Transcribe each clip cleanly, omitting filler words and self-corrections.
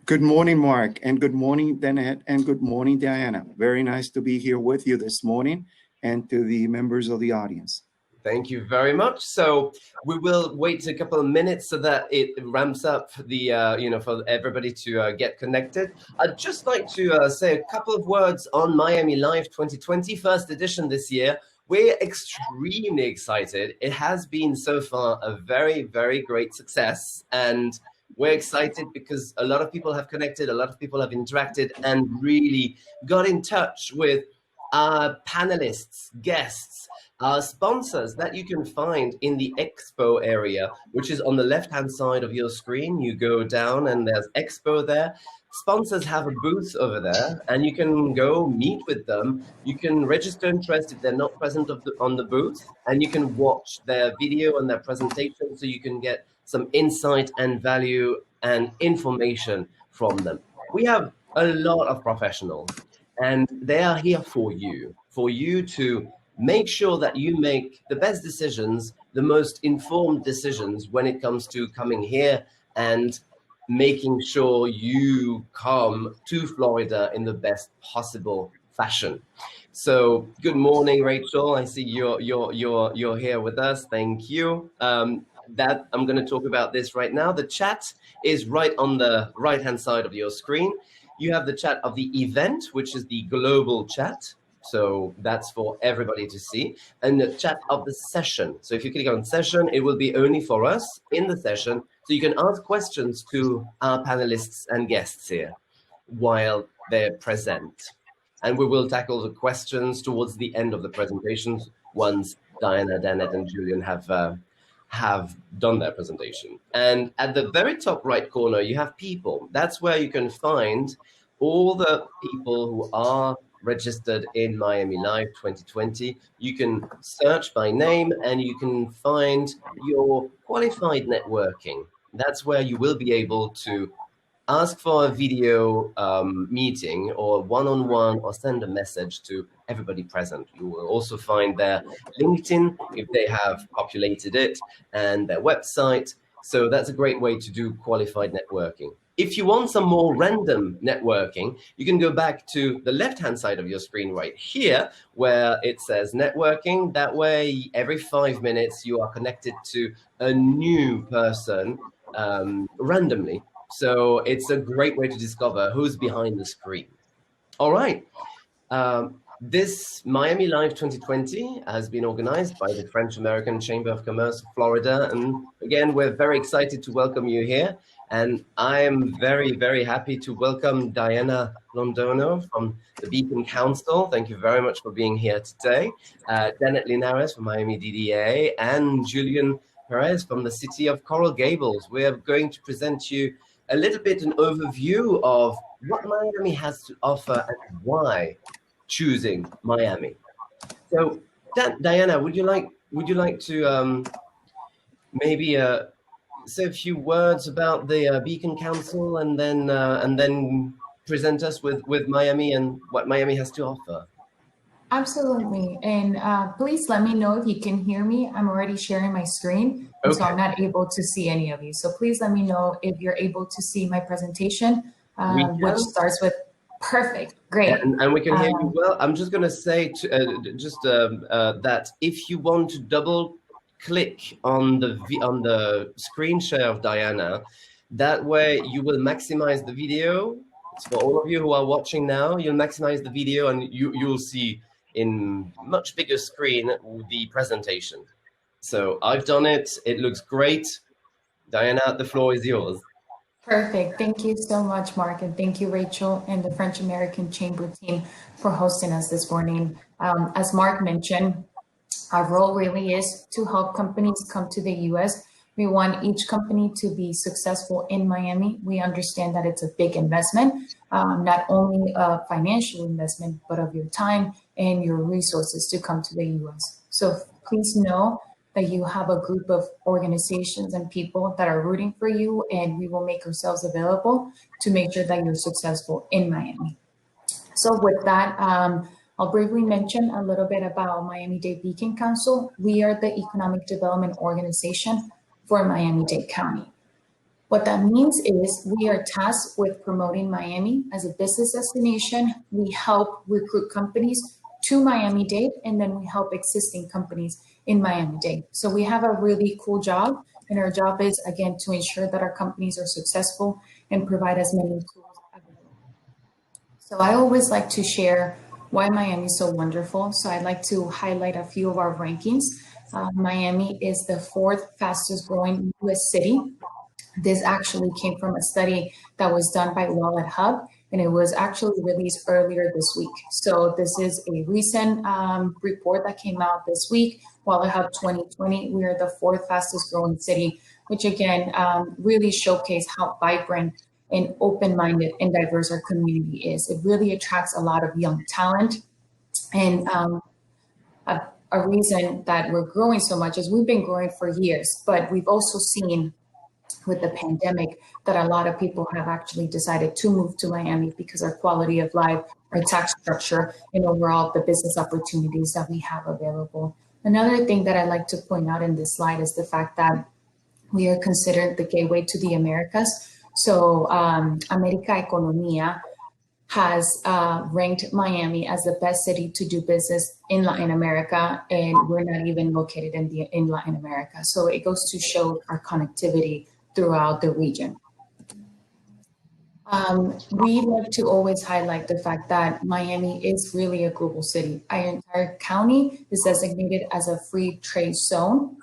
Good morning, Mark, and good morning, Danette, and good morning, Diana. Very nice to be here with you this morning and to the members of the audience. Thank you very much. So we will wait a couple of minutes so that it ramps up the, for everybody to get connected. I'd just like to say a couple of words on Miami Live 2020, first edition this year. We're extremely excited. It has been so far a very, very great success. And we're excited because a lot of people have connected, a lot of people have interacted and really got in touch with our panelists, guests, our sponsors that you can find in the expo area, which is on the left-hand side of your screen. You go down and there's expo there. Sponsors have a booth over there and you can go meet with them. You can register interest if they're not present on the booth, and you can watch their video and their presentation so you can get some insight and value and information from them. We have a lot of professionals and they are here for you to make sure that you make the best decisions, the most informed decisions when it comes to coming here and making sure you come to Florida in the best possible fashion. So good morning, Rachel. I see you're here with us. Thank you. That I'm going to talk about this right now. The chat is right on the right-hand side of your screen. You have the chat of the event, which is the global chat. So that's for everybody to see. And the chat of the session. So if you click on session, it will be only for us in the session. So you can ask questions to our panelists and guests here while they're present. And we will tackle the questions towards the end of the presentations once Diana, Danette, and Julian have done their presentation. And at the very top right corner, you have people. That's where you can find all the people who are registered in Miami Live 2020. You can search by name and you can find your qualified networking. That's where you will be able to ask for a video meeting or one-on-one, or send a message to everybody present. You will also find their LinkedIn if they have populated it, and their website. So that's a great way to do qualified networking. If you want some more random networking, you can go back to the left-hand side of your screen right here, where it says networking. That way, every 5 minutes, you are connected to a new person randomly. So it's a great way to discover who's behind the screen. All right. This Miami Live 2020 has been organized by the French-American Chamber of Commerce of Florida. And again, we're very excited to welcome you here. And I am very, very happy to welcome Diana Londono from the Beacon Council. Thank you very much for being here today. Danette Linares from Miami DDA, and Julian Perez from the city of Coral Gables. We are going to present you a little bit an overview of what Miami has to offer and why choosing Miami. So, Diana, would you like to maybe say a few words about the Beacon Council, and then present us with Miami and what Miami has to offer? Absolutely. And please let me know if you can hear me. I'm already sharing my screen, okay, so I'm not able to see any of you. So please let me know if you're able to see my presentation, which starts with perfect. Great. And we can hear you well. I'm just going to say that if you want to double click on the screen share of Diana, that way you will maximize the video. For all of you who are watching now, you'll maximize the video and you'll see in much bigger screen the presentation. So I've done it. It looks great. Diana, the floor is yours. Perfect. Thank you so much, Mark. And thank you, Rachel, and the French American Chamber team for hosting us this morning. As Mark mentioned, our role really is to help companies come to the U.S. We want each company to be successful in Miami. We understand that it's a big investment, not only a financial investment, but of your time and your resources to come to the U.S. So please know that you have a group of organizations and people that are rooting for you, and we will make ourselves available to make sure that you're successful in Miami. So with that, I'll briefly mention a little bit about Miami-Dade Beacon Council. We are the economic development organization for Miami-Dade County. What that means is we are tasked with promoting Miami as a business destination. We help recruit companies to Miami-Dade, and then we help existing companies in Miami-Dade. So we have a really cool job, and our job is, again, to ensure that our companies are successful and provide as many tools available. So I always like to share why Miami is so wonderful. So I'd like to highlight a few of our rankings. Miami is the 4th fastest growing U.S. city. This actually came from a study that was done by Wallet Hub, and it was actually released earlier this week. So this is a recent report that came out this week, Wallet Hub 2020. We are the 4th fastest growing city, which again, really showcase how vibrant and open-minded and diverse our community is. It really attracts a lot of young talent. And a reason that we're growing so much is we've been growing for years, but we've also seen with the pandemic that a lot of people have actually decided to move to Miami because our quality of life, our tax structure, and overall the business opportunities that we have available. Another thing that I'd like to point out in this slide is the fact that we are considered the gateway to the Americas. So America Economia has ranked Miami as the best city to do business in Latin America, and we're not even located in Latin America. So it goes to show our connectivity throughout the region. We like to always highlight the fact that Miami is really a global city. Our entire county is designated as a free trade zone,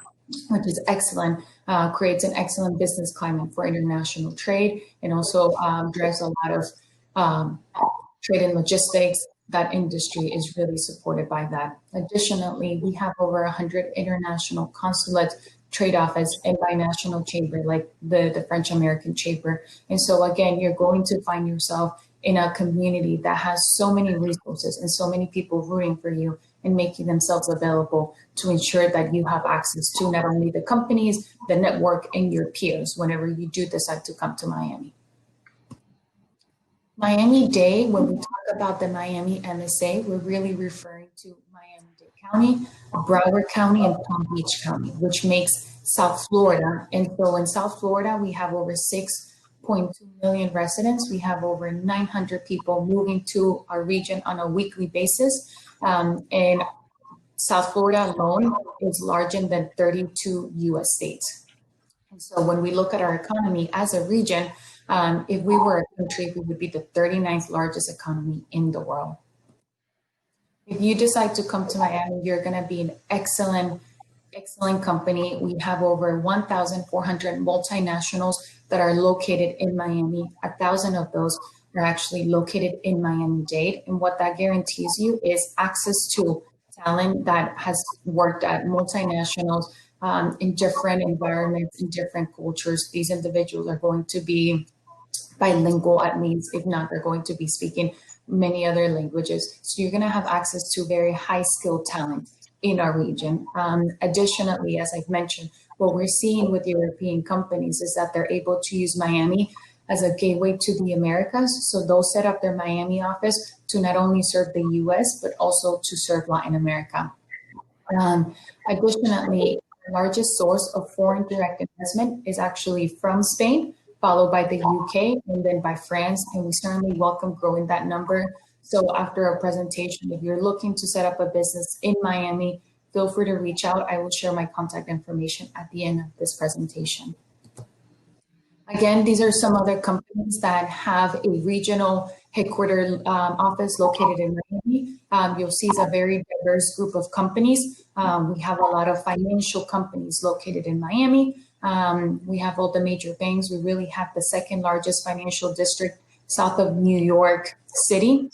which is excellent, creates an excellent business climate for international trade, and also drives a lot of trade and logistics. That industry is really supported by that. Additionally, we have over 100 international consulates, trade office, and binational chamber, like the French American Chamber. And so again, you're going to find yourself in a community that has so many resources and so many people rooting for you and making themselves available to ensure that you have access to not only the companies, the network, and your peers whenever you do decide to come to Miami. Miami-Dade, when we talk about the Miami MSA, we're really referring to Miami-Dade County, Broward County, and Palm Beach County, which makes South Florida. And so in South Florida, we have over 6.2 million residents. We have over 900 people moving to our region on a weekly basis. And South Florida alone is larger than 32 US states. And so when we look at our economy as a region, if we were a country, we would be the 39th largest economy in the world. If you decide to come to Miami, you're going to be an excellent company. We have over 1,400 multinationals that are located in Miami. 1,000 of those are actually located in Miami-Dade. And what that guarantees you is access to talent that has worked at multinationals in different environments, in different cultures. These individuals are going to be bilingual at least. If not, they're going to be speaking many other languages. So you're going to have access to very high skilled talent in our region. Additionally, as I've mentioned, what we're seeing with European companies is that they're able to use Miami as a gateway to the Americas. So they'll set up their Miami office to not only serve the US, but also to serve Latin America. Additionally, the largest source of foreign direct investment is actually from Spain, followed by the UK, and then by France. And we certainly welcome growing that number. So after our presentation, if you're looking to set up a business in Miami, feel free to reach out. I will share my contact information at the end of this presentation. Again, these are some other companies that have a regional headquarters office located in Miami. You'll see it's a very diverse group of companies. We have a lot of financial companies located in Miami. We have all the major banks. We really have the second largest financial district south of New York City.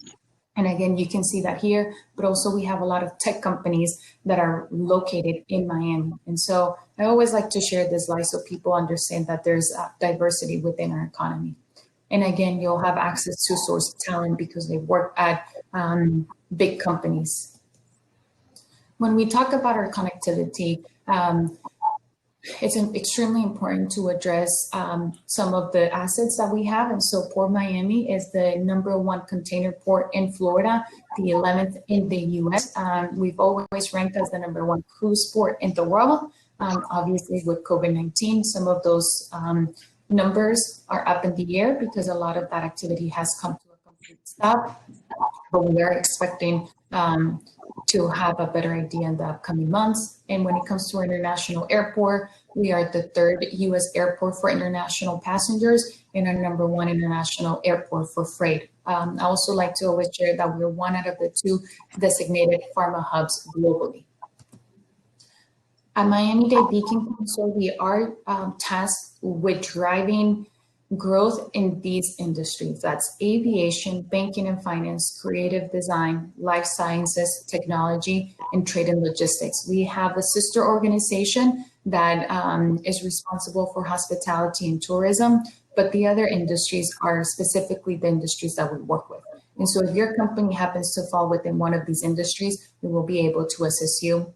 And again, you can see that here, but also we have a lot of tech companies that are located in Miami. And so I always like to share this slide so people understand that there's diversity within our economy. And again, you'll have access to source talent because they work at big companies. When we talk about our connectivity, it's extremely important to address some of the assets that we have. And so Port Miami is the #1 container port in Florida, the 11th in the US. We've always ranked as the #1 cruise port in the world. Obviously with COVID-19, some of those numbers are up in the air because a lot of that activity has come to a complete stop, but we are expecting to have a better idea in the upcoming months. And when it comes to our international airport, we are the third U.S. airport for international passengers and our number one international airport for freight. I also like to always share that we're one out of the 2 designated pharma hubs globally. At Miami-Dade Beacon Council, we are tasked with driving growth in these industries. That's aviation, banking and finance, creative design, life sciences, technology, and trade and logistics. We have a sister organization that is responsible for hospitality and tourism, but the other industries are specifically the industries that we work with. And so if your company happens to fall within one of these industries, we will be able to assist you.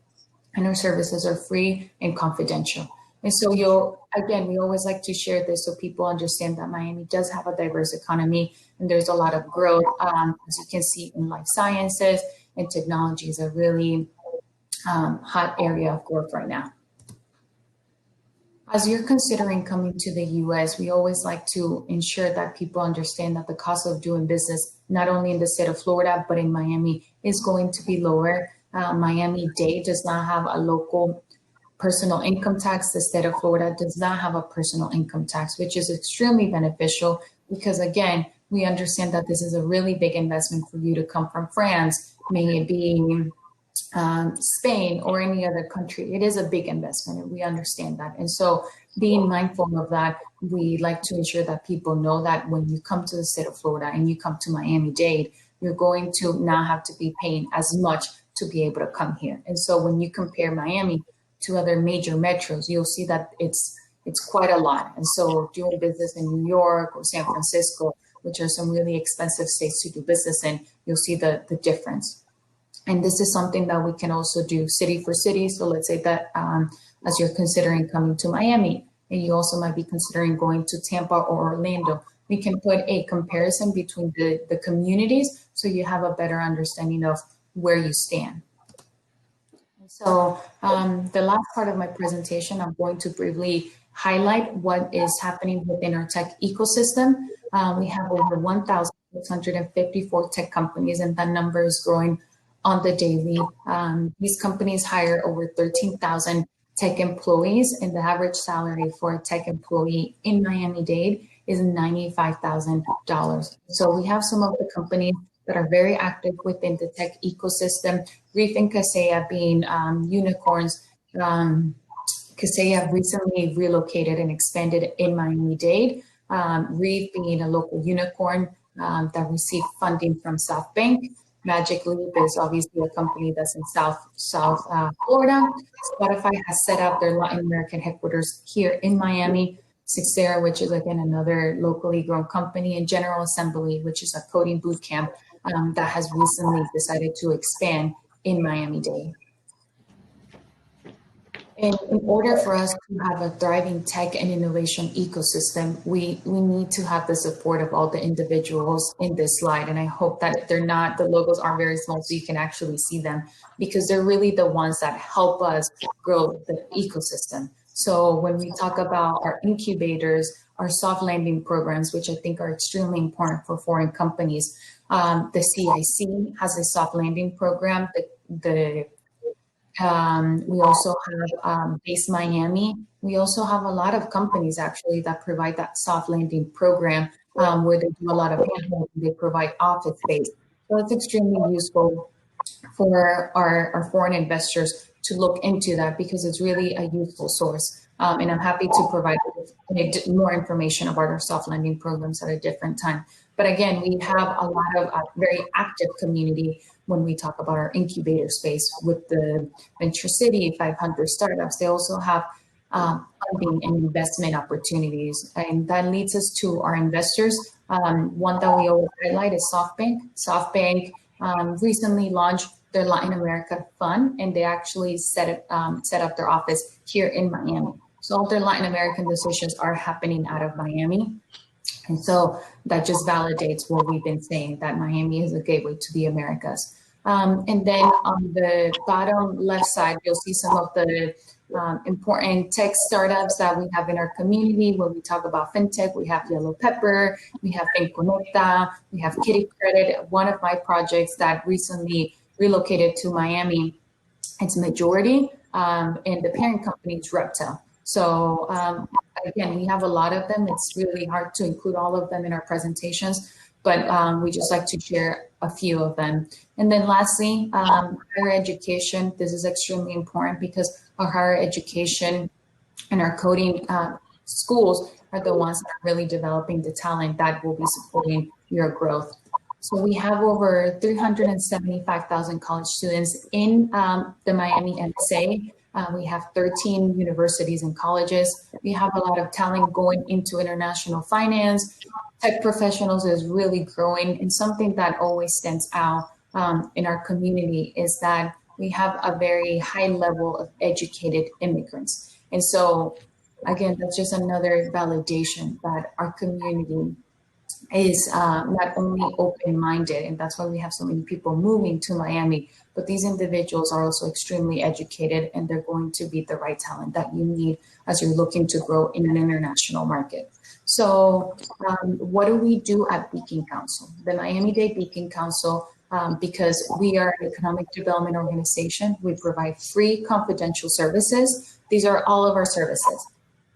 And our services are free and confidential. And so we always like to share this so people understand that Miami does have a diverse economy and there's a lot of growth. As you can see in life sciences and technology is a really hot area of growth right now. As you're considering coming to the US, we always like to ensure that people understand that the cost of doing business, not only in the state of Florida, but in Miami is going to be lower. Miami-Dade does not have a local personal income tax. The state of Florida does not have a personal income tax, which is extremely beneficial because, again, we understand that this is a really big investment for you to come from France, may it be Spain or any other country. It is a big investment and we understand that. And so being mindful of that, we like to ensure that people know that when you come to the state of Florida and you come to Miami-Dade, you're going to not have to be paying as much to be able to come here. And so when you compare Miami to other major metros, you'll see that it's quite a lot. And so doing business in New York or San Francisco, which are some really expensive states to do business in, you'll see the difference. And this is something that we can also do city for city. So let's say that as you're considering coming to Miami, and you also might be considering going to Tampa or Orlando, we can put a comparison between the communities so you have a better understanding of where you stand. So the last part of my presentation, I'm going to briefly highlight what is happening within our tech ecosystem. We have over 1,654 tech companies, and that number is growing on the daily. These companies hire over 13,000 tech employees, and the average salary for a tech employee in Miami-Dade is $95,000. So we have some of the companies that are very active within the tech ecosystem. Reef and Kaseya being unicorns. Kaseya recently relocated and expanded in Miami-Dade. Reef being a local unicorn that received funding from SoftBank. Magic Leap is obviously a company that's in South Florida. Spotify has set up their Latin American headquarters here in Miami. Sixera, which is again another locally grown company, and General Assembly, which is a coding boot camp that has recently decided to expand in Miami-Dade. And in order for us to have a thriving tech and innovation ecosystem, we need to have the support of all the individuals in this slide. And I hope that the logos aren't very small so you can actually see them, because they're really the ones that help us grow the ecosystem. So when we talk about our incubators, our soft landing programs, which I think are extremely important for foreign companies, the CIC has a soft landing program. We also have Base Miami. We also have a lot of companies actually that provide that soft landing program where they do a lot of handholding. They provide office space. So it's extremely useful for our foreign investors to look into that, because it's really a useful source. And I'm happy to provide more information about our soft landing programs at a different time. But again, we have a lot of very active community when we talk about our incubator space with the Venture City 500 startups. They also have funding and investment opportunities. And that leads us to our investors. One that we always highlight is SoftBank. SoftBank recently launched their Latin America fund, and they actually set up their office here in Miami. So all their Latin American decisions are happening out of Miami. And so that just validates what we've been saying, that Miami is a gateway to the Americas. And then on the bottom left side, you'll see some of the important tech startups that we have in our community. When we talk about fintech, we have Yellow Pepper, we have FinConecta, we have Kitty Credit. One of my projects that recently relocated to Miami, it's majority, and the parent company is Reptile. So again, we have a lot of them. It's really hard to include all of them in our presentations, but we just like to share a few of them. And then lastly, higher education. This is extremely important because our higher education and our coding schools are the ones that are really developing the talent that will be supporting your growth. So we have over 375,000 college students in the Miami MSA. We have 13 universities and colleges. We have a lot of talent going into international finance. Tech professionals is really growing, and something that always stands out in our community is that we have a very high level of educated immigrants. And so, again, that's just another validation that our community is not only open-minded, and that's why we have so many people moving to Miami, but these individuals are also extremely educated, and they're going to be the right talent that you need as you're looking to grow in an international market. So what do we do at Beacon Council? The Miami-Dade Beacon Council, because we are an economic development organization, we provide free confidential services. These are all of our services,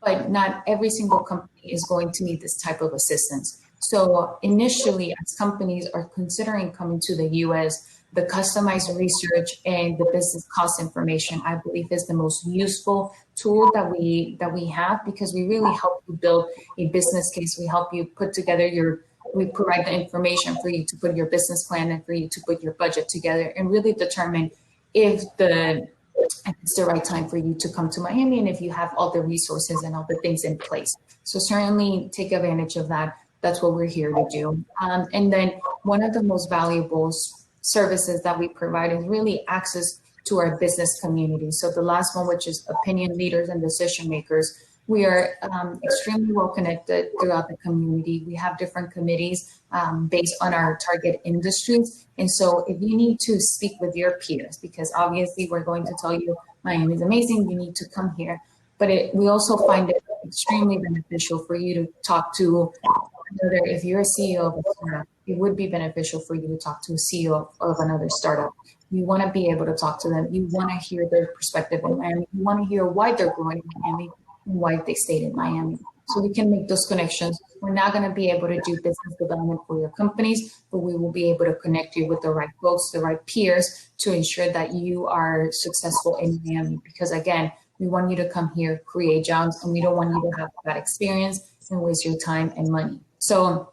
but not every single company is going to need this type of assistance. So initially, as companies are considering coming to the US, the customized research and the business cost information, I believe, is the most useful tool that we have, because we really help you build a business case. We help you put together we provide the information for you to put your business plan and for you to put your budget together and really determine if it's the right time for you to come to Miami and if you have all the resources and all the things in place. So certainly take advantage of that. That's what we're here to do. And then one of the most valuable services that we provide is really access to our business community. So the last one, which is opinion leaders and decision makers, we are extremely well connected throughout the community. We have different committees based on our target industries. And so if you need to speak with your peers, because obviously we're going to tell you Miami is amazing, you need to come here. But we also find it extremely beneficial for you to talk to another. If you're a CEO of a startup, it would be beneficial for you to talk to a CEO of another startup. You want to be able to talk to them. You want to hear their perspective in Miami. You want to hear why they're growing in Miami and why they stayed in Miami. So we can make those connections. We're not going to be able to do business development for your companies, but we will be able to connect you with the right folks, the right peers, to ensure that you are successful in Miami. Because again, we want you to come here, create jobs, and we don't want you to have that experience and waste your time and money. So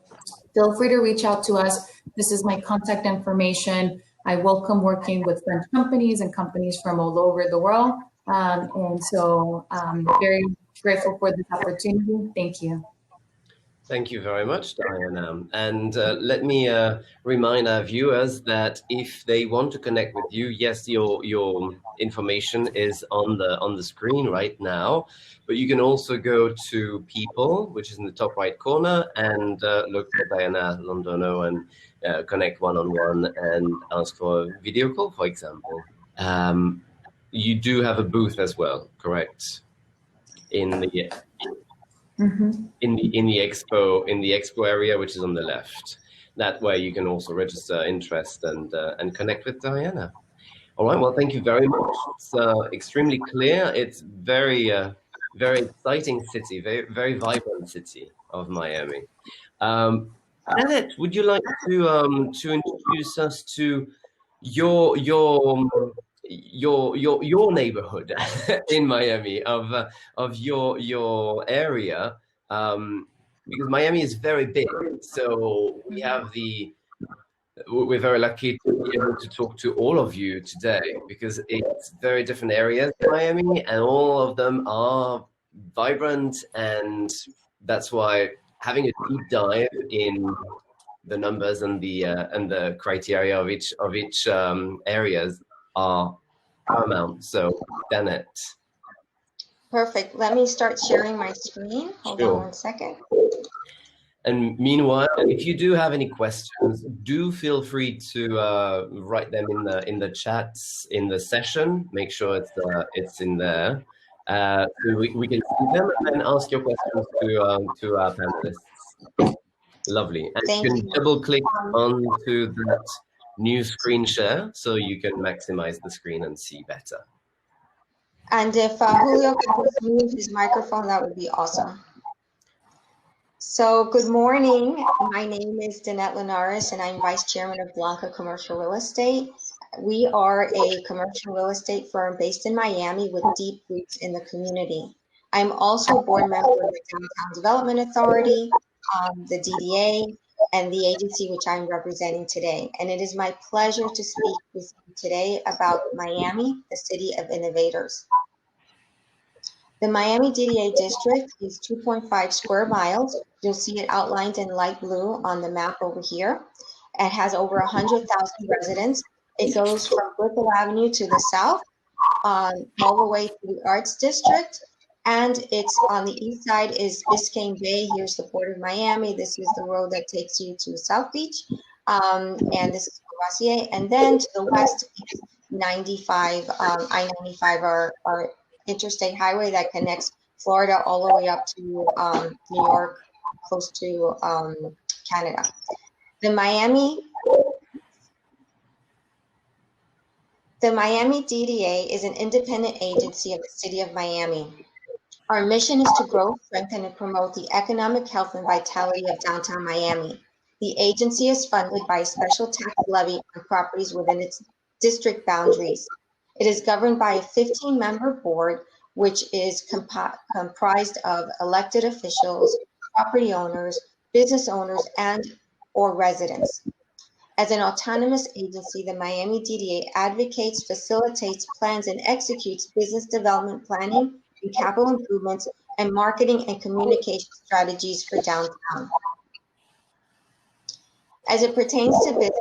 feel free to reach out to us. This is my contact information. I welcome working with French companies and companies from all over the world. And so I'm very grateful for this opportunity. Thank you. Thank you very much, Diana. And let me remind our viewers that if they want to connect with you, yes, your information is on the screen right now, but you can also go to People, which is in the top right corner, and look for Diana Londono and connect one-on-one and ask for a video call, for example. You do have a booth as well, correct? In the in the expo area, which is on the left. That way you can also register interest and connect with Diana. All right, well, thank you very much. It's extremely clear. It's very very exciting city, very very vibrant city of Miami. Annette, would you like to introduce us to your neighborhood in Miami, of your area, because Miami is very big. So we're very lucky to be able to talk to all of you today, because it's very different areas in Miami and all of them are vibrant, and that's why having a deep dive in the numbers and the criteria of each areas are paramount. So, Danette. Perfect. Let me start sharing my screen. Hold on one second. And meanwhile, if you do have any questions, do feel free to write them in the chats in the session. Make sure it's in there, so we can see them and then ask your questions to our panelists. Lovely. And Thank you can you. double click onto that new screen share so you can maximize the screen and see better. And if Julio could just mute his microphone, that would be awesome. So good morning. My name is Danette Linares, and I'm Vice Chairman of Blanca Commercial Real Estate. We are a commercial real estate firm based in Miami with deep roots in the community. I'm also a board member of the Downtown Development Authority, the DDA, and the agency which I'm representing today. And it is my pleasure to speak with you today about Miami, the city of innovators. The Miami DDA district is 2.5 square miles. You'll see it outlined in light blue on the map over here. It has over 100,000 residents. It goes from Brickell Avenue to the south, all the way to the Arts District. And it's on the east side is Biscayne Bay. Here's the Port of Miami. This is the road that takes you to South Beach. And this is Courvoisier. And then to the west is 95, I-95, our interstate highway that connects Florida all the way up to New York, close to Canada. The Miami DDA is an independent agency of the city of Miami. Our mission is to grow, strengthen, and promote the economic health and vitality of downtown Miami. The agency is funded by a special tax levy on properties within its district boundaries. It is governed by a 15-member board, which is comprised of elected officials, property owners, business owners, and/or residents. As an autonomous agency, the Miami DDA advocates, facilitates, plans, and executes business development planning and capital improvements and marketing and communication strategies for downtown. As it pertains to business,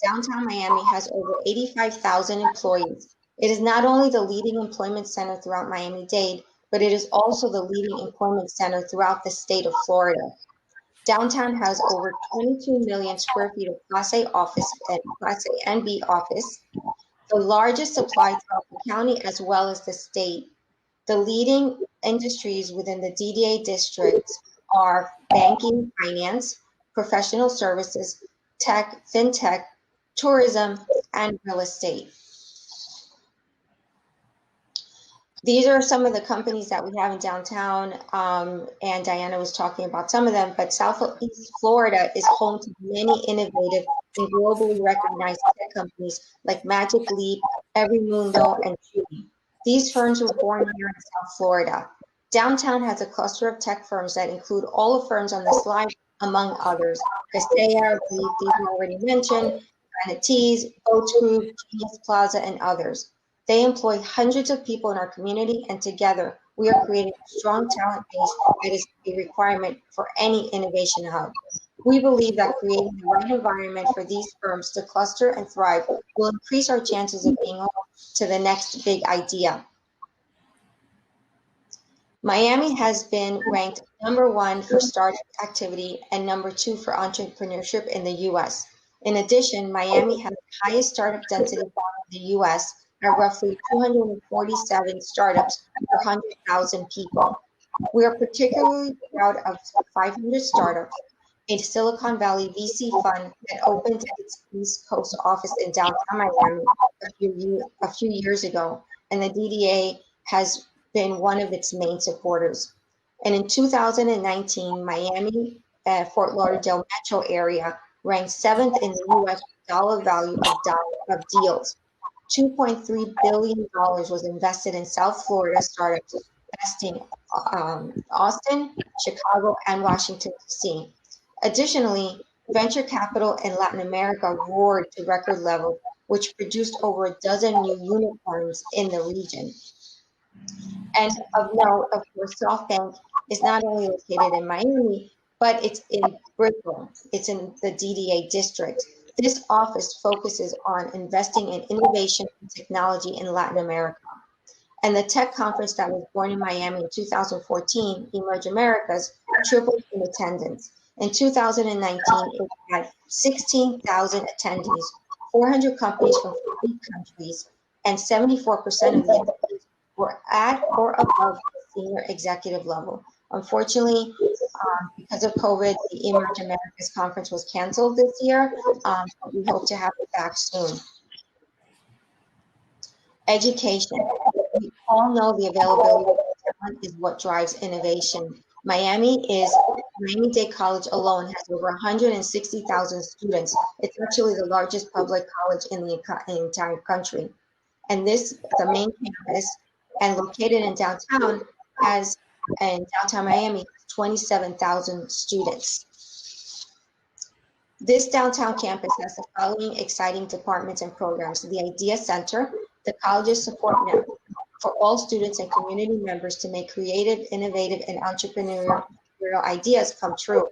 downtown Miami has over 85,000 employees. It is not only the leading employment center throughout Miami-Dade, but it is also the leading employment center throughout the state of Florida. Downtown has over 22 million square feet of Class A office and Class A and B office, the largest supply throughout the county as well as the state. The leading industries within the DDA district are banking, finance, professional services, tech, fintech, tourism, and real estate. These are some of the companies that we have in downtown, and Diana was talking about some of them, but Southeast Florida is home to many innovative and globally recognized tech companies like Magic Leap, Everymundo, and Chewy. These firms were born here in South Florida. Downtown has a cluster of tech firms that include all the firms on the slide, among others. Kaseya, these were already mentioned, Manatees, Boats Group, Genius Plaza, and others. They employ hundreds of people in our community, and together we are creating a strong talent base that is a requirement for any innovation hub. We believe that creating the right environment for these firms to cluster and thrive will increase our chances of being home to the next big idea. Miami has been ranked #1 for startup activity and #2 for entrepreneurship in the U.S. In addition, Miami has the highest startup density in the U.S. at roughly 247 startups per 100,000 people. We are particularly proud of 500 Startups, a Silicon Valley VC fund that opened its East Coast office in downtown Miami a few years ago, and the DDA has been one of its main supporters. And in 2019, Miami, Fort Lauderdale metro area ranked 7th in the U.S. dollar value of deals. $2.3 billion was invested in South Florida startups, investing Austin, Chicago, and Washington, D.C. Additionally, venture capital in Latin America roared to record levels, which produced over a dozen new unicorns in the region. And of note, of course, SoftBank is not only located in Miami, but it's in Brickell. It's in the DDA district. This office focuses on investing in innovation and technology in Latin America. And the tech conference that was born in Miami in 2014, Emerge Americas, tripled in attendance. In 2019, it had 16,000 attendees, 400 companies from 40 countries, and 74% of the attendees were at or above the senior executive level. Unfortunately, because of COVID, the Emerge Americas conference was canceled this year, but we hope to have it back soon. Education. We all know the availability of talent is what drives innovation. Miami-Dade College alone has over 160,000 students. It's actually the largest public college in the entire country. And the main campus, and located in downtown Miami, 27,000 students. This downtown campus has the following exciting departments and programs: the Idea Center, the college's support network for all students and community members to make creative, innovative, and entrepreneurial ideas come true.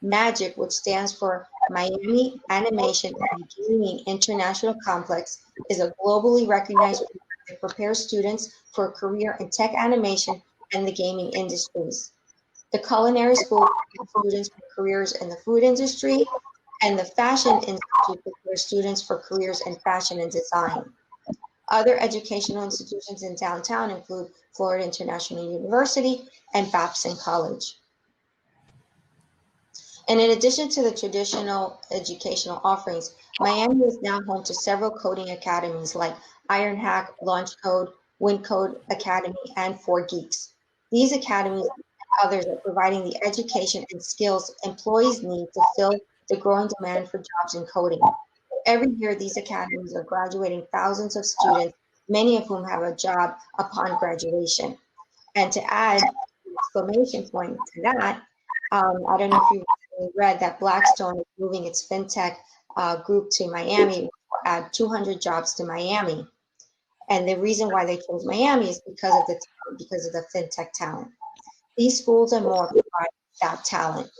MAGIC, which stands for Miami Animation and Gaming International Complex, is a globally recognized program that prepares students for a career in tech animation and the gaming industries. The Culinary School prepares students for careers in the food industry, and the Fashion Institute prepares students for careers in fashion and design. Other educational institutions in downtown include Florida International University and Babson College. And in addition to the traditional educational offerings, Miami is now home to several coding academies like IronHack, LaunchCode, WinCode Academy, and 4Geeks. These academies and others are providing the education and skills employees need to fill the growing demand for jobs in coding. Every year, these academies are graduating thousands of students, many of whom have a job upon graduation. And to add an exclamation point to that, I don't know if you've read that Blackstone is moving its fintech group to Miami, which will add 200 jobs to Miami. And the reason why they chose Miami is because of the fintech talent. These schools and more provide that talent.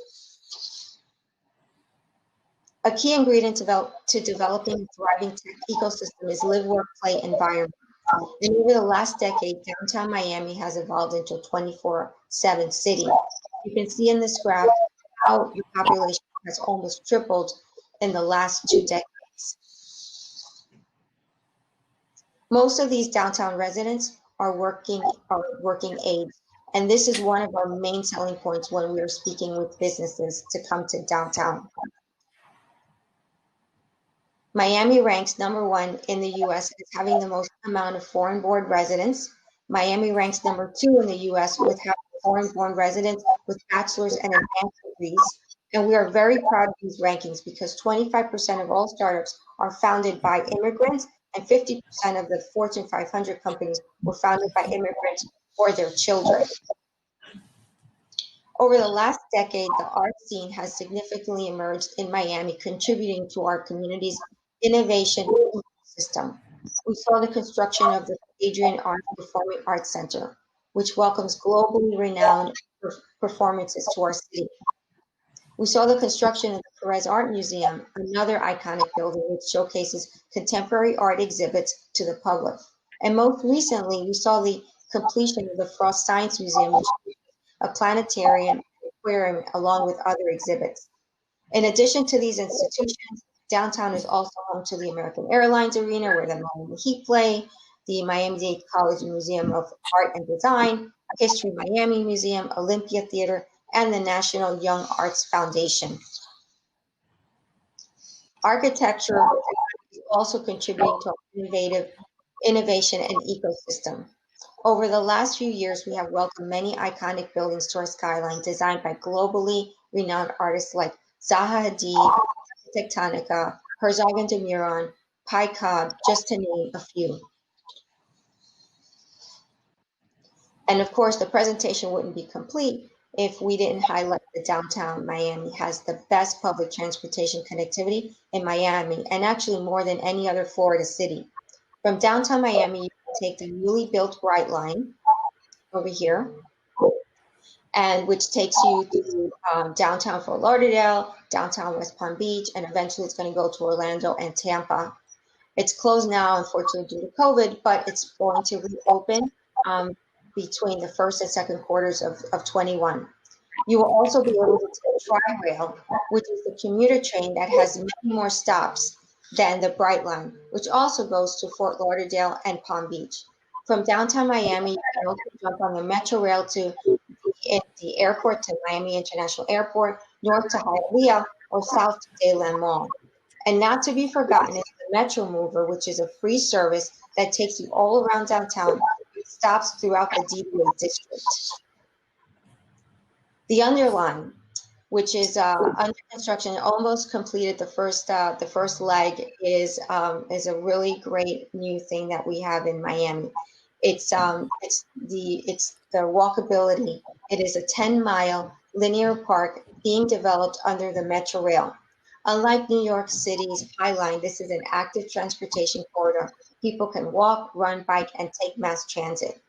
A key ingredient to developing a thriving tech ecosystem is live, work, play environment. And over the last decade, downtown Miami has evolved into a 24/7 city. You can see in this graph how the population has almost tripled in the last 2 decades. Most of these downtown residents are working age, and this is one of our main selling points when we are speaking with businesses to come to downtown. Miami ranks #1 in the U.S. as having the most amount of foreign-born residents. Miami ranks #2 in the U.S. with having foreign-born residents with bachelor's and advanced degrees. And we are very proud of these rankings because 25% of all startups are founded by immigrants, and 50% of the Fortune 500 companies were founded by immigrants or their children. Over the last decade, the art scene has significantly emerged in Miami, contributing to our community's innovation ecosystem. We saw the construction of the Adrian Art Performing Arts Center, which welcomes globally renowned performances to our city. We saw the construction of the Perez Art Museum, another iconic building which showcases contemporary art exhibits to the public. And most recently, we saw the completion of the Frost Science Museum, which is a planetarium, aquarium, along with other exhibits. In addition to these institutions, downtown is also home to the American Airlines Arena, where the Miami Heat play, the Miami-Dade College Museum of Art and Design, History Miami Museum, Olympia Theater, and the National Young Arts Foundation. Architecture is also contributing to innovation and ecosystem. Over the last few years, we have welcomed many iconic buildings to our skyline designed by globally renowned artists like Zaha Hadid, Tectonica, Herzog and de Meuron, Pi Cobb, just to name a few. And of course, the presentation wouldn't be complete if we didn't highlight that downtown Miami has the best public transportation connectivity in Miami, and actually more than any other Florida city. From downtown Miami, you can take the newly built Bright Line over here, and which takes you to downtown Fort Lauderdale, downtown West Palm Beach, and eventually it's going to go to Orlando and Tampa. It's closed now, unfortunately, due to COVID, but it's going to reopen between the first and second quarters of 21. You will also be able to take Tri-Rail, which is the commuter train that has many more stops than the Bright Line, which also goes to Fort Lauderdale and Palm Beach. From downtown Miami, you can also jump on the Metro Rail to the airport to Miami International Airport, north to Hialeah, or south to Dayland Mall. And not to be forgotten is the Metro Mover, which is a free service that takes you all around downtown with stops throughout the DDA district. The Underline, which is under construction, almost completed. The first leg is a really great new thing that we have in Miami. It's the walkability. It is a 10-mile linear park being developed under the Metro Rail. Unlike New York City's High Line, this is an active transportation corridor. People can walk, run, bike, and take mass transit.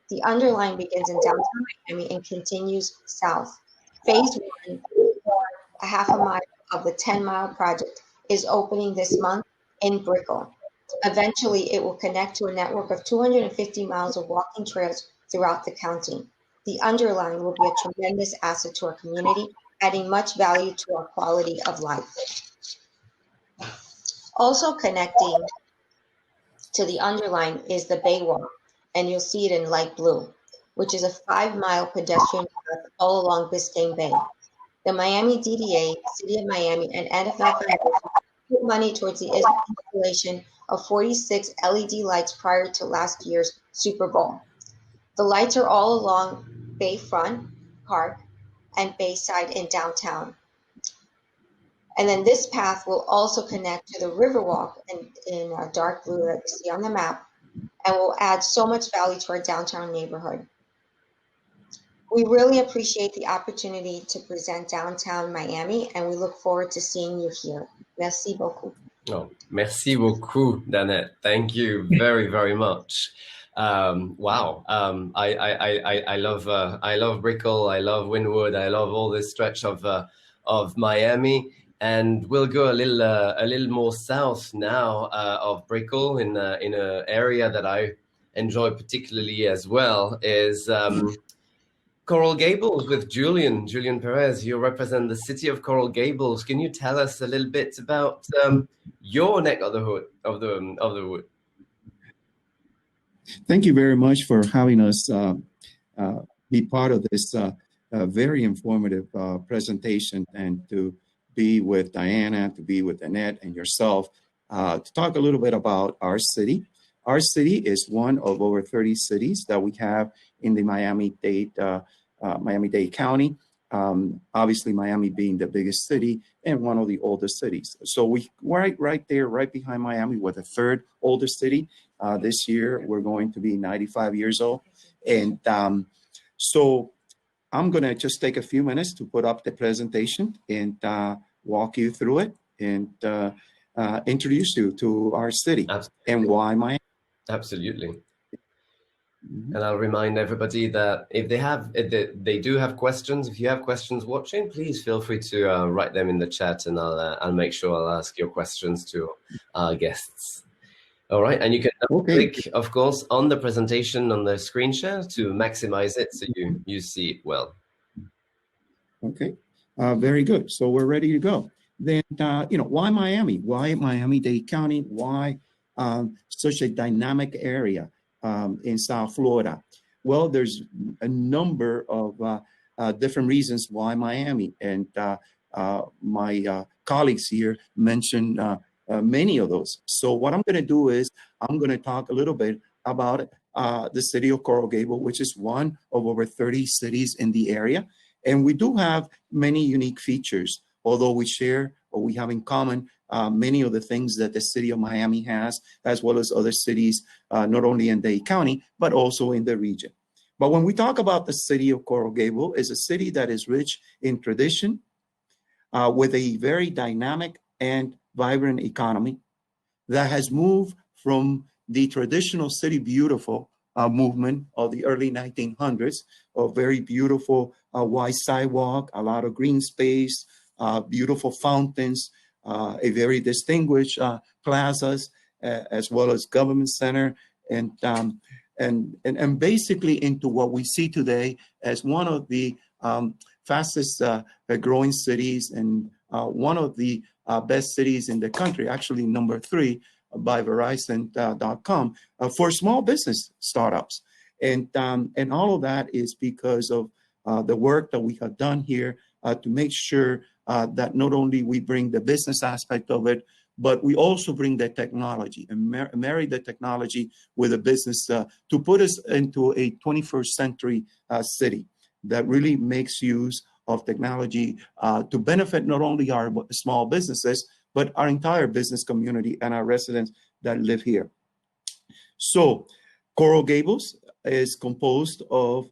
The Underline begins in downtown Miami and continues south. Phase 1, or a half a mile of the 10-mile project, is opening this month in Brickell. Eventually, it will connect to a network of 250 miles of walking trails throughout the county. The Underline will be a tremendous asset to our community, adding much value to our quality of life. Also connecting to the Underline is the Baywalk, and you'll see it in light blue, which is a 5-mile pedestrian path all along Biscayne Bay. The Miami DDA, City of Miami, and NFL Foundation put money towards the installation of 46 LED lights prior to last year's Super Bowl. The lights are all along Bayfront Park and Bayside in downtown. And then this path will also connect to the Riverwalk in dark blue that you see on the map, and will add so much value to our downtown neighborhood. We really appreciate the opportunity to present downtown Miami, and we look forward to seeing you here. Merci beaucoup. Oh, merci beaucoup, Danette. Thank you very, very much. Wow. I love Brickell. I love Wynwood. I love all this stretch of Miami. And we'll go a little more south now of Brickell in an area that I enjoy particularly as well is Coral Gables with Julian Perez. You represent the city of Coral Gables. Can you tell us a little bit about your neck of the wood? Thank you very much for having us be part of this very informative presentation, and to be with Diana, to be with Annette and yourself, to talk a little bit about our city. Our city is one of over 30 cities that we have in the Miami-Dade County. Obviously, Miami being the biggest city and one of the oldest cities. So we right there, right behind Miami, we're the third oldest city. This year, we're going to be 95 years old. And so I'm going to just take a few minutes to put up the presentation and walk you through it and introduce you to our city. Absolutely. And why Miami. Absolutely. Mm-hmm. And I'll remind everybody that if they do have questions, if you have questions watching, please feel free to write them in the chat, and I'll make sure I'll ask your questions to our guests. All right, and you can click, of course, on the presentation on the screen share to maximize it so you see it well. Okay, very good. So we're ready to go. Then, why Miami? Why Miami-Dade County? Why such a dynamic area in South Florida? Well, there's a number of different reasons why Miami, and my colleagues here mentioned many of those. So what I'm going to do is I'm going to talk a little bit about the city of Coral Gables, which is one of over 30 cities in the area. And we do have many unique features, although we share or we have in common many of the things that the city of Miami has, as well as other cities, not only in Dade County, but also in the region. But when we talk about the city of Coral Gables, it's a city that is rich in tradition, with a very dynamic and vibrant economy that has moved from the traditional City Beautiful movement of the early 1900s, a very beautiful wide sidewalk, a lot of green space, beautiful fountains, a very distinguished plazas, as well as government center, and basically into what we see today as one of the fastest growing cities and one of the best cities in the country, actually number 3 by Verizon.com for small business startups. And all of that is because of the work that we have done here to make sure that not only we bring the business aspect of it, but we also bring the technology and marry the technology with the business to put us into a 21st century city that really makes use of technology to benefit not only our small businesses, but our entire business community and our residents that live here. So Coral Gables is composed of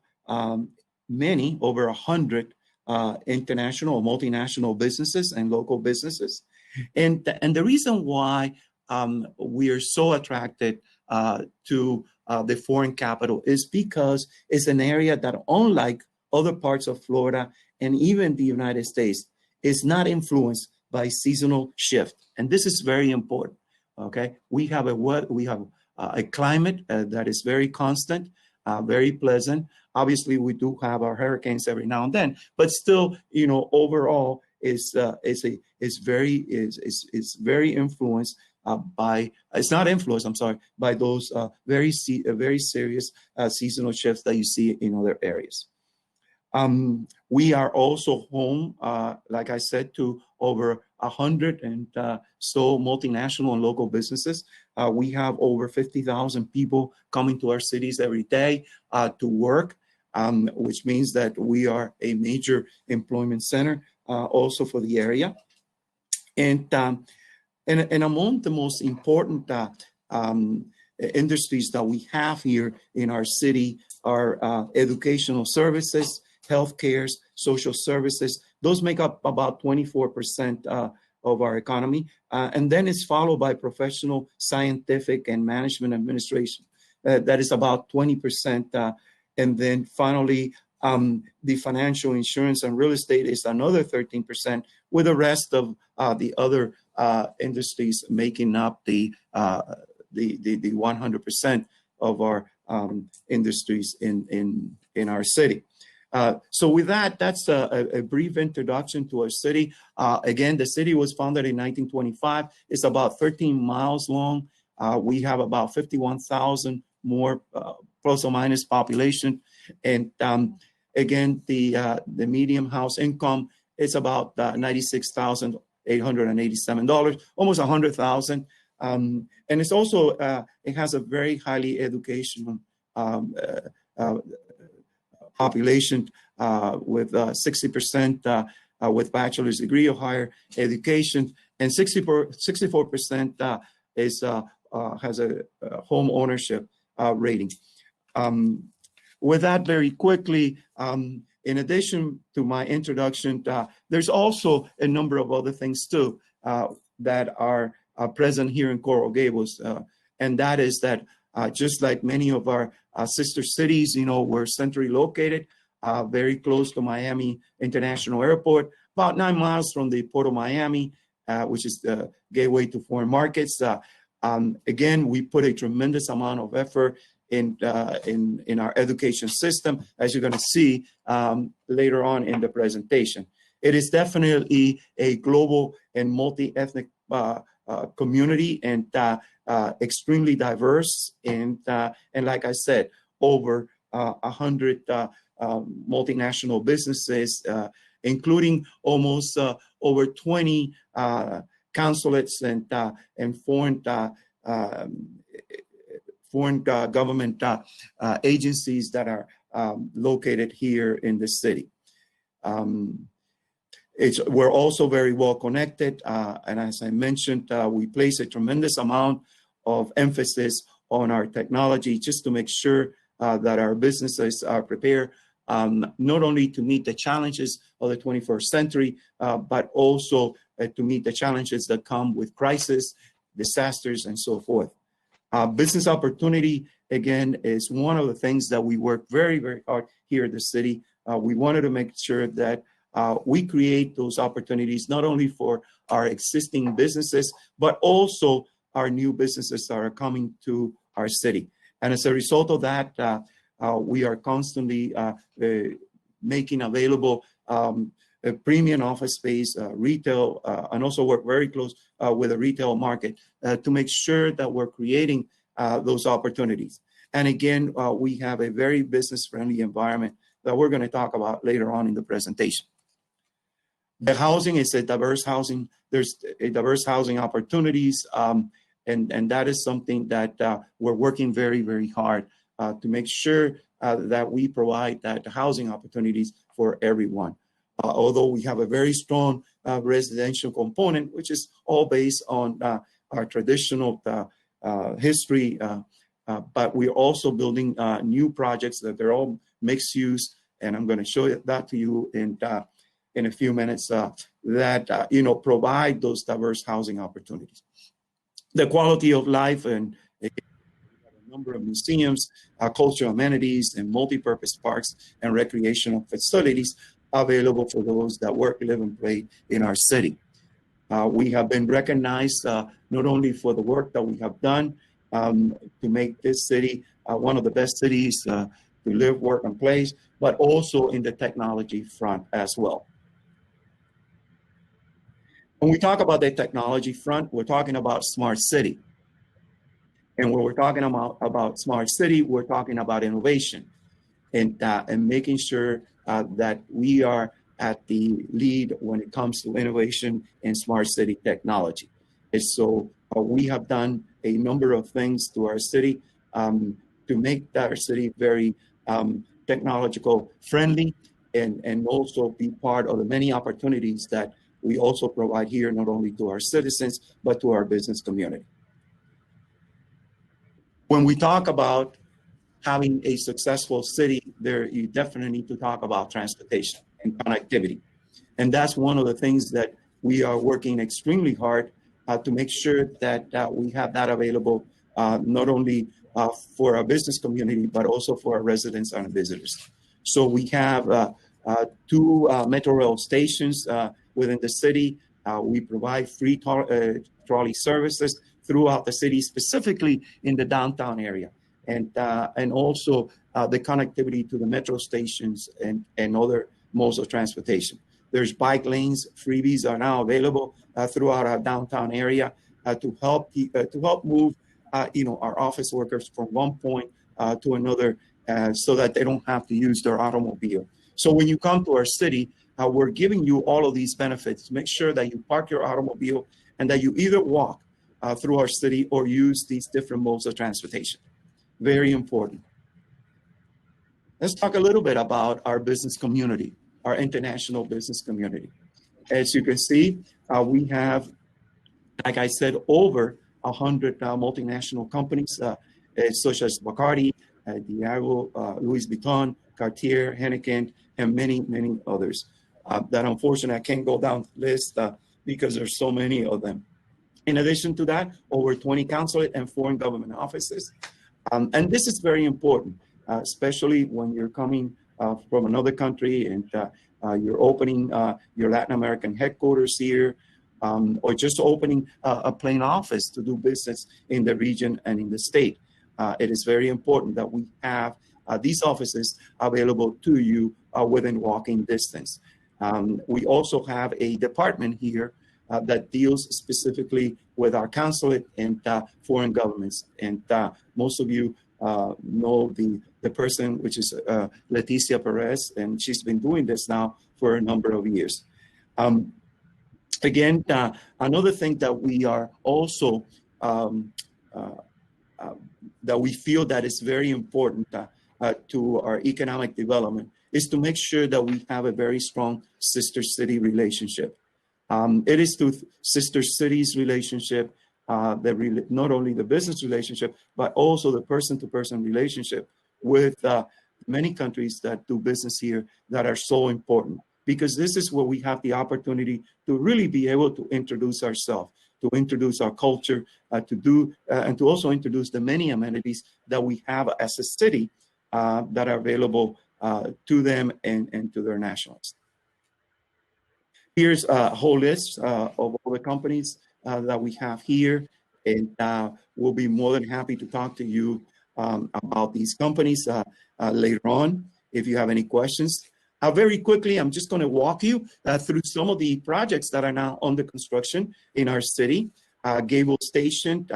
many, over 100 international or multinational businesses and local businesses. And the reason why we are so attracted to the foreign capital is because it's an area that, unlike other parts of Florida and even the United States, is not influenced by seasonal shift. And this is very important. Okay, we have a climate that is very constant, very pleasant. Obviously, we do have our hurricanes every now and then, but still, you know, overall, is very influenced by, it's not influenced, I'm sorry, by those very serious seasonal shifts that you see in other areas. We are also home, like I said, to over 100 and so multinational and local businesses. We have over 50,000 people coming to our cities every day to work, which means that we are a major employment center also for the area. And among the most important industries that we have here in our city are educational services, healthcare, social services. Those make up about 24% of our economy. And then it's followed by professional, scientific, and management administration. That is about 20%. And then finally, the financial, insurance, and real estate is another 13%, with the rest of the other industries making up the 100% of our industries in our city. So with that, that's a brief introduction to our city. Again, the city was founded in 1925. It's about 13 miles long. We have about 51,000 more plus or minus population. And again, the median house income is about $96,887, almost $100,000. And it's also, it has a very highly educational population with 60% with bachelor's degree or higher education, and 64% has a home ownership rating. With that, very quickly, in addition to my introduction, there's also a number of other things too that are present here in Coral Gables, and that is that just like many of our sister cities, you know, we're centrally located, very close to Miami International Airport, about 9 miles from the Port of Miami, which is the gateway to foreign markets. Again, we put a tremendous amount of effort in our education system, as you're going to see later on in the presentation. It is definitely a global and multi-ethnic community, and extremely diverse, and like I said, over 100 multinational businesses, including almost over 20 consulates and foreign government agencies that are located here in the city. We're also very well connected, and as I mentioned, we place a tremendous amount of emphasis on our technology just to make sure that our businesses are prepared not only to meet the challenges of the 21st century, but also to meet the challenges that come with crisis, disasters, and so forth. Business opportunity, again, is one of the things that we work very, very hard here at the city. We wanted to make sure that we create those opportunities not only for our existing businesses, but also our new businesses that are coming to our city. And as a result of that, we are constantly making available a premium office space, retail, and also work very close with the retail market to make sure that we're creating those opportunities. And again, we have a very business-friendly environment that we're going to talk about later on in the presentation. The housing is a diverse housing. There's a diverse housing opportunities, and that is something that we're working very, very hard to make sure that we provide that housing opportunities for everyone. Although we have a very strong residential component, which is all based on our traditional history, but we're also building new projects that they're all mixed use, and I'm going to show that to you in a few minutes, that provide those diverse housing opportunities. The quality of life, and a number of museums, cultural amenities, and multi-purpose parks and recreational facilities available for those that work, live, and play in our city. We have been recognized not only for the work that we have done to make this city one of the best cities to live, work, and play, but also in the technology front as well. When we talk about the technology front, we're talking about smart city. And when we're talking about smart city, we're talking about innovation and making sure that we are at the lead when it comes to innovation in smart city technology. And so we have done a number of things to our city to make our city very technological friendly, and also be part of the many opportunities that we also provide here, not only to our citizens, but to our business community. When we talk about having a successful city, you definitely need to talk about transportation and connectivity. And that's one of the things that we are working extremely hard to make sure that we have that available, not only for our business community, but also for our residents and visitors. So we have 2 metro rail stations within the city. We provide free trolley services throughout the city, specifically in the downtown area, and also the connectivity to the metro stations and other modes of transportation. There's bike lanes, freebies are now available throughout our downtown area to help move our office workers from one point to another so that they don't have to use their automobile. So when you come to our city, we're giving you all of these benefits to make sure that you park your automobile and that you either walk through our city or use these different modes of transportation. Very important. Let's talk a little bit about our business community, our international business community. As you can see, we have, like I said, over 100 multinational companies, such as Bacardi, Diageo, Louis Vuitton, Cartier, Heineken, and many, many others. That unfortunately I can't go down the list because there's so many of them. In addition to that, over 20 consulate and foreign government offices. And this is very important, especially when you're coming from another country and you're opening your Latin American headquarters here, or just opening a plain office to do business in the region and in the state. It is very important that we have these offices available to you within walking distance. We also have a department here that deals specifically with our consulate and foreign governments. And most of you know the person, which is Leticia Perez, and she's been doing this now for a number of years. Again, another thing that we are also, that we feel that is very important to our economic development is to make sure that we have a very strong sister city relationship. It is to sister cities relationship, not only the business relationship, but also the person-to-person relationship with many countries that do business here that are so important, because this is where we have the opportunity to really be able to introduce ourselves, to introduce our culture, and to also introduce the many amenities that we have as a city that are available to them and to their nationals. Here's a whole list of all the companies that we have here, and we'll be more than happy to talk to you about these companies later on if you have any questions. Very quickly, I'm just going to walk you through some of the projects that are now under construction in our city. Gables Station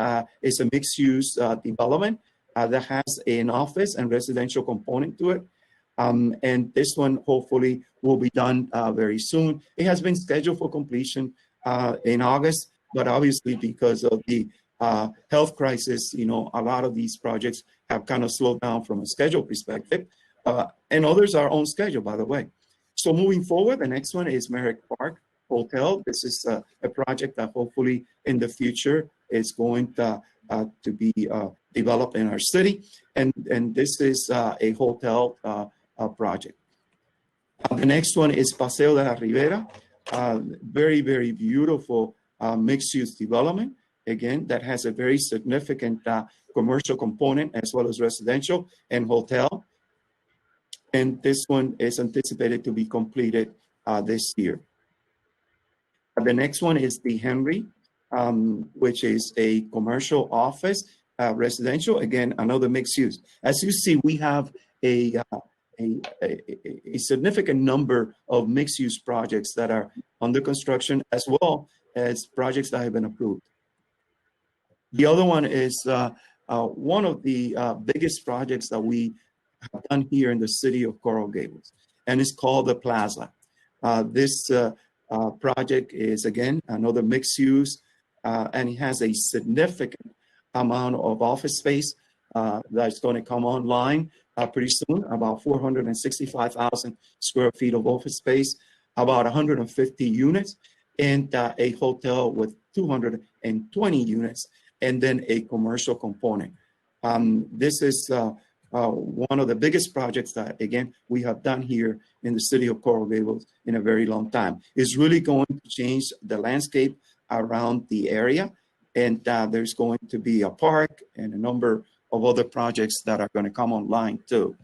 is a mixed-use development that has an office and residential component to it. And this one hopefully will be done very soon. It has been scheduled for completion in August, but obviously because of the health crisis, you know, a lot of these projects have kind of slowed down from a schedule perspective, and others are on schedule, by the way. So moving forward, the next one is Merrick Park Hotel. This is a project that hopefully in the future is going to be developed in our city, and this is a hotel project. The next one is Paseo de la Ribera, very, very beautiful mixed-use development. Again, that has a very significant commercial component as well as residential and hotel. And this one is anticipated to be completed this year. The next one is the Henry, which is a commercial office, residential, again, another mixed use. As you see, we have a significant number of mixed use projects that are under construction, as well as projects that have been approved. The other one is one of the biggest projects that we have done here in the city of Coral Gables, and it's called the Plaza. This project is, again, another mixed use, and it has a significant amount of office space that's going to come online pretty soon, about 465,000 square feet of office space, about 150 units, and a hotel with 220 units, and then a commercial component. This is one of the biggest projects that, again, we have done here in the city of Coral Gables in a very long time. It's really going to change the landscape around the area, and there's going to be a park and a number of other projects that are going to come online too.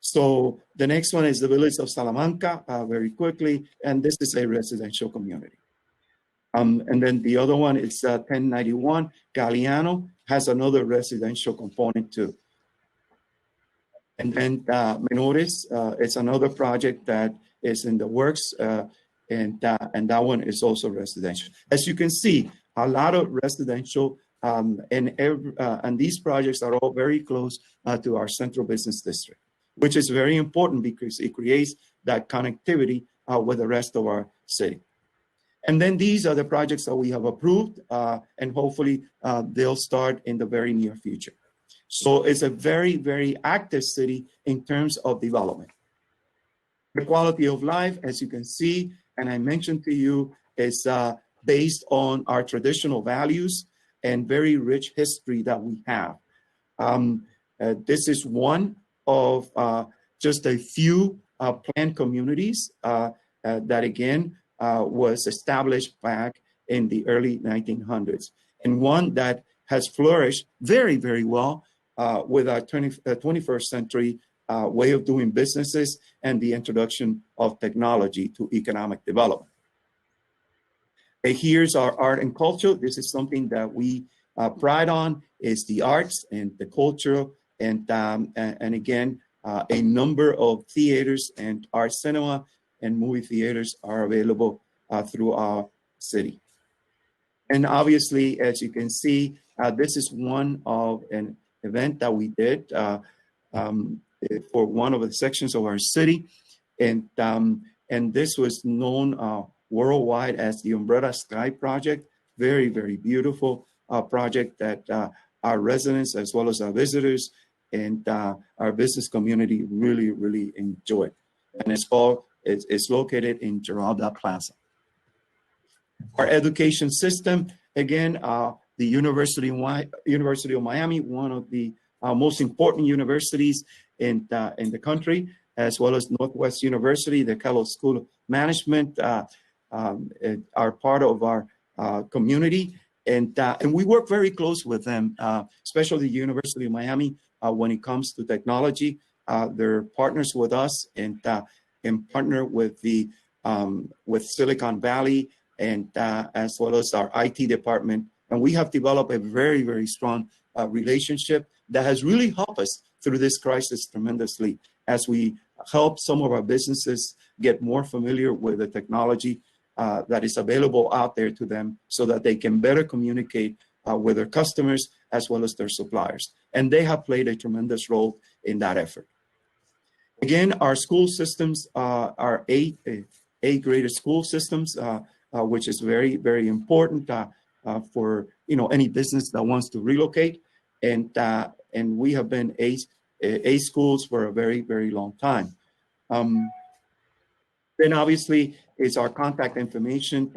So the next one is the village of Salamanca, very quickly, and this is a residential community. And then the other one is 1091 Galeano, has another residential component too. And then Menores, it's another project that is in the works, and that one is also residential. As you can see, a lot of residential, and these projects are all very close to our central business district, which is very important because it creates that connectivity with the rest of our city. And then these are the projects that we have approved, and hopefully they'll start in the very near future. So it's a very, very active city in terms of development. The quality of life, as you can see, and I mentioned to you, is based on our traditional values and very rich history that we have. This is one of just a few planned communities that, again, was established back in the early 1900s, and one that has flourished very, very well with our 21st century way of doing businesses and the introduction of technology to economic development. Here's our art and culture. This is something that we pride on, is the arts and the culture, and again, a number of theaters and art cinema and movie theaters are available through our city. And obviously, as you can see, this is one of an event that we did for one of the sections of our city. And this was known worldwide as the Umbrella Sky Project. Very, very beautiful project that our residents, as well as our visitors and our business community really, really enjoyed. And it's located in Giralda Plaza. Our education system, again, the University of Miami, one of the most important universities in the country, as well as Northwest University, the Kellogg School of Management, are part of our community. And we work very close with them, especially the University of Miami, when it comes to technology. They're partners with us and partner with with Silicon Valley, and as well as our IT department. And we have developed a very, very strong relationship that has really helped us through this crisis tremendously as we help some of our businesses get more familiar with the technology that is available out there to them so that they can better communicate with their customers as well as their suppliers. And they have played a tremendous role in that effort. Again, our school systems are A-graded school systems, which is very, very important for any business that wants to relocate. And we have been A schools for a very, very long time. Then obviously is our contact information.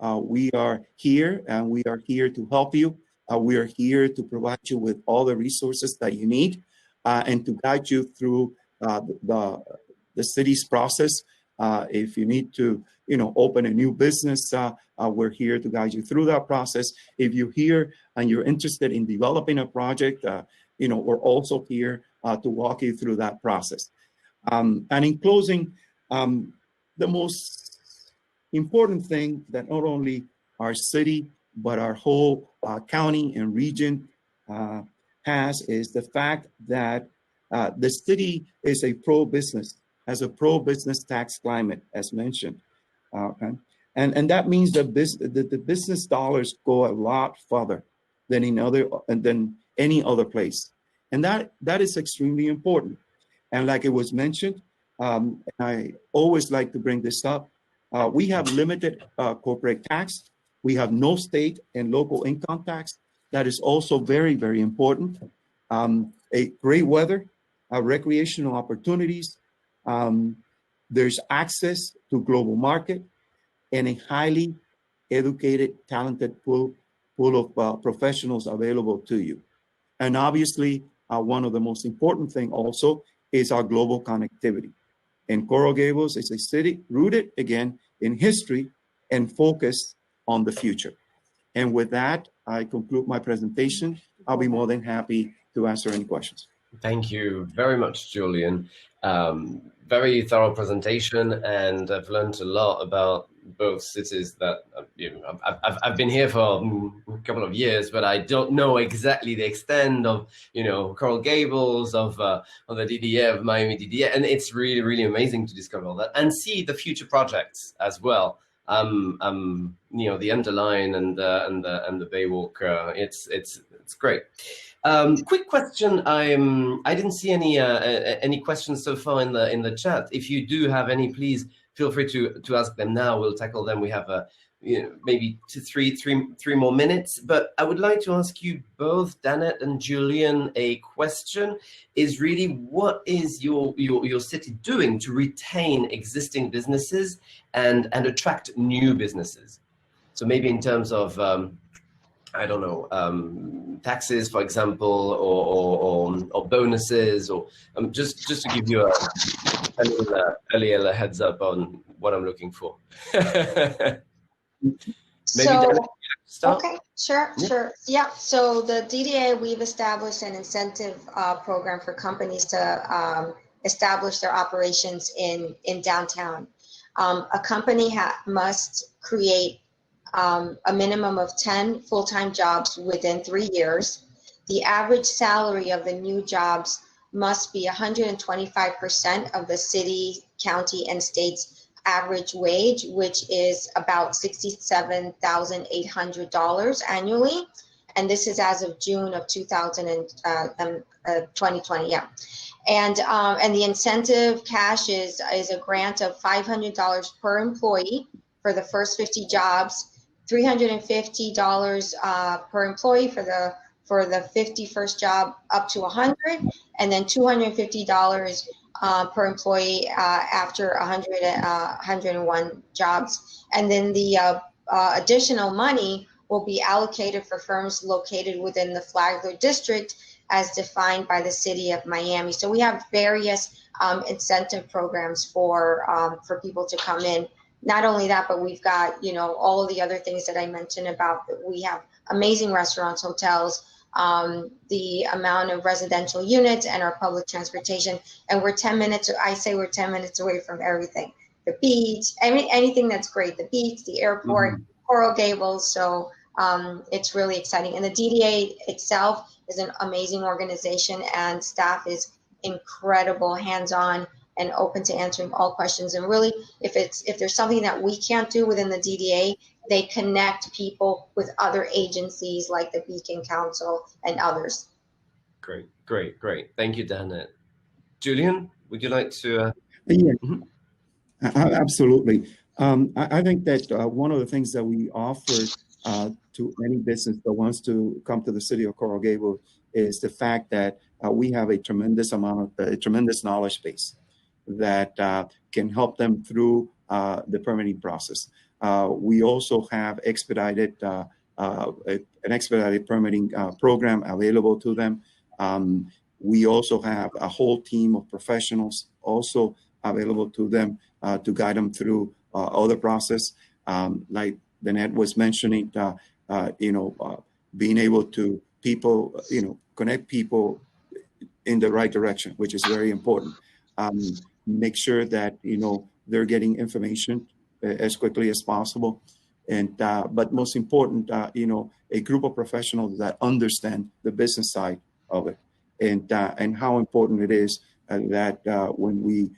We are here and we are here to help you. We are here to provide you with all the resources that you need and to guide you through the city's process. If you need to, open a new business, we're here to guide you through that process. If you're here and you're interested in developing a project, we're also here to walk you through that process. And in closing, the most important thing that not only our city, but our whole county and region has is the fact that the city is a pro-business, has a pro-business tax climate, as mentioned. And that means that the business dollars go a lot further than any other place. And that is extremely important. And like it was mentioned, I always like to bring this up. We have limited corporate tax. We have no state and local income tax. That is also very, very important. A great weather, recreational opportunities. There's access to global market and a highly educated, talented pool of professionals available to you. And obviously, one of the most important thing also is our global connectivity. And Coral Gables is a city rooted, again, in history and focused on the future. And with that, I conclude my presentation. I'll be more than happy to answer any questions. Thank you very much, Julian. Very thorough presentation, and I've learned a lot about both cities that I've been here for a couple of years, but I don't know exactly the extent of Coral Gables, of the DDA, of Miami DDA, and it's really, really amazing to discover all that and see the future projects as well. The Underline and the Baywalk. It's great. Quick question. I didn't see any questions so far in the chat. If you do have any, please feel free to ask them now. We'll tackle them. We have maybe three more minutes. But I would like to ask you both, Danette and Julian, a question. Is really, what is your city doing to retain existing businesses and attract new businesses? So maybe in terms of I don't know, taxes, for example, or bonuses, or just to give you a little heads up on what I'm looking for. Okay, sure. Yeah, so the DDA, we've established an incentive program for companies to establish their operations in downtown. A company must create a minimum of 10 full-time jobs within 3 years. The average salary of the new jobs must be 125% of the city, county, and state's average wage, which is about $67,800 annually. And this is as of June of 2020, yeah. And the incentive cash is a grant of $500 per employee for the first 50 jobs, $350 per employee for the 50 first job up to 100, and then $250 per employee after 101 jobs. And then the additional money will be allocated for firms located within the Flagler district as defined by the city of Miami. So we have various incentive programs for people to come in. Not only that, but we've got, all of the other things that I mentioned about. We have amazing restaurants, hotels, the amount of residential units, and our public transportation. And we're 10 minutes, I say we're 10 minutes away from everything. The beach, anything that's great, the beach, the airport, Coral Gables. So it's really exciting. And the DDA itself is an amazing organization, and staff is incredible, hands-on, and open to answering all questions. And really, if there's something that we can't do within the DDA, they connect people with other agencies like the Beacon Council and others. Great, great, great. Thank you, Danette. Julian, would you like to? Yeah, absolutely. I think that one of the things that we offer to any business that wants to come to the city of Coral Gables is the fact that we have a tremendous knowledge base that can help them through the permitting process. We also have an expedited permitting program available to them. We also have a whole team of professionals also available to them to guide them through other process. Like Danette was mentioning, being able to connect people in the right direction, which is very important. Make sure that, they're getting information as quickly as possible. And, but most important, a group of professionals that understand the business side of it and how important it is that when we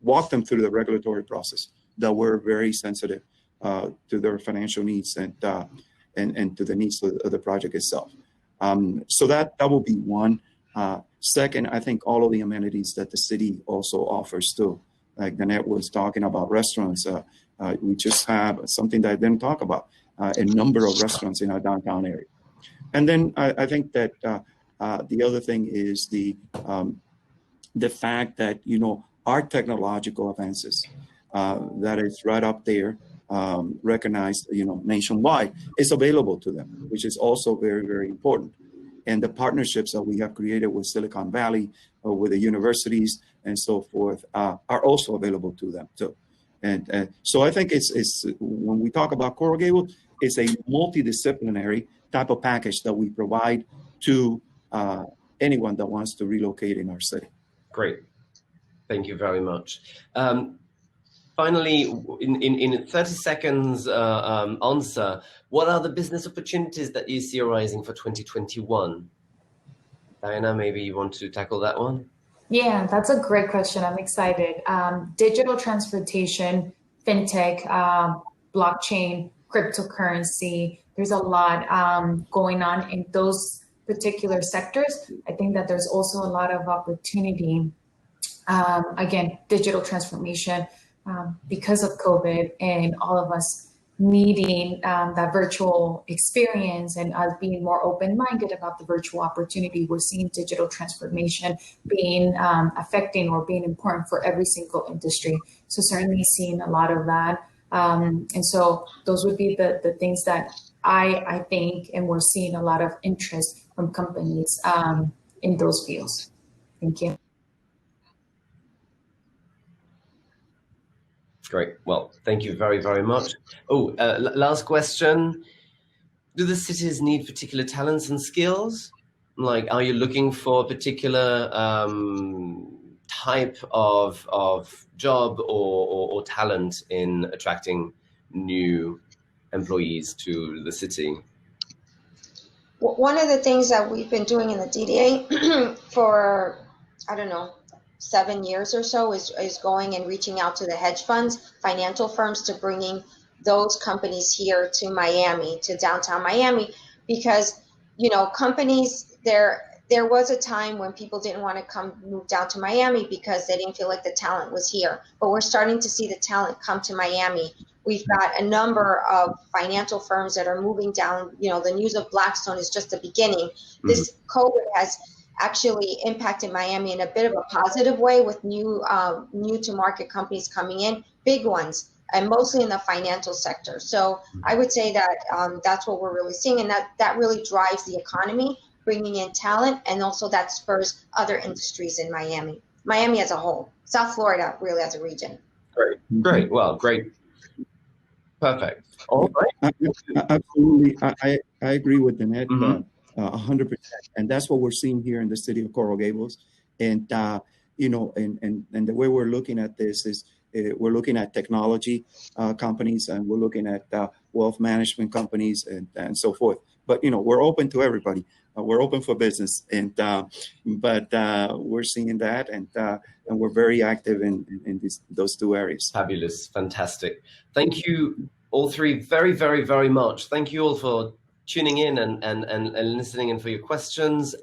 walk them through the regulatory process, that we're very sensitive to their financial needs and to the needs of the project itself. So that will be one. Second, I think all of the amenities that the city also offers too. Like Danette was talking about restaurants. We just have something that I didn't talk about, a number of restaurants in our downtown area. And then I think that the other thing is the fact that, our technological advances that is right up there, recognized, nationwide, is available to them, which is also very, very important. And the partnerships that we have created with Silicon Valley, with the universities and so forth, are also available to them too. And so I think it's when we talk about Coral Gables, it's a multidisciplinary type of package that we provide to anyone that wants to relocate in our city. Great. Thank you very much. Finally, in 30 seconds answer, what are the business opportunities that you see arising for 2021? Diana, maybe you want to tackle that one? Yeah, that's a great question. I'm excited. Digital transportation, fintech, blockchain, cryptocurrency. There's a lot going on in those particular sectors. I think that there's also a lot of opportunity. Again, digital transformation because of COVID and all of us needing that virtual experience and us being more open-minded about the virtual opportunity. We're seeing digital transformation being affecting or being important for every single industry. So certainly seeing a lot of that. And so those would be the things that I think, and we're seeing a lot of interest from companies in those fields. Thank you. Great. Well, thank you very, very much. Oh, last question. Do the cities need particular talents and skills? Like, are you looking for a particular type of job or talent in attracting new employees to the city? One of the things that we've been doing in the DDA for, 7 years or so is going and reaching out to the hedge funds, financial firms, to bringing those companies here to Miami, to downtown Miami, because, companies there was a time when people didn't want to move down to Miami because they didn't feel like the talent was here. But we're starting to see the talent come to Miami. We've got a number of financial firms that are moving down. The news of Blackstone is just the beginning. This COVID has actually impacted Miami in a bit of a positive way, with new to market companies coming in, big ones, and mostly in the financial sector. So I would say that that's what we're really seeing, and that really drives the economy, bringing in talent, and also that spurs other industries in Miami as a whole, South Florida really as a region. Great. Well, great. Perfect. All right. Absolutely. I agree with Danette. 100%, and that's what we're seeing here in the city of Coral Gables. And and the way we're looking at this is We're looking at technology companies, and we're looking at wealth management companies and so forth. But, we're open to everybody. We're open for business, but we're seeing that, and we're very active in those two areas. Fabulous, fantastic. Thank you all three very, very, very much. Thank you all for tuning in and listening and for your questions.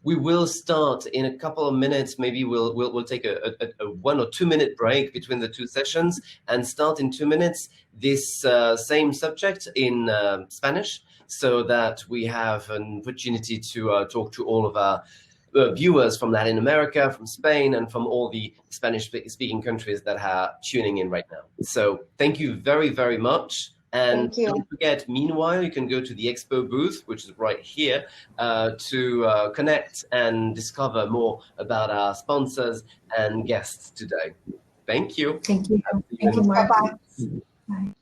We will start in a couple of minutes. Maybe we'll take a 1 or 2 minute break between the two sessions and start in 2 minutes this same subject in Spanish, so that we have an opportunity to talk to all of our viewers from Latin America, from Spain, and from all the Spanish-speaking countries that are tuning in right now. So thank you very, very much. And don't forget, meanwhile, you can go to the Expo booth, which is right here, to connect and discover more about our sponsors and guests today. Thank you. Thank you. Thank you, Mark. Bye-bye. Bye.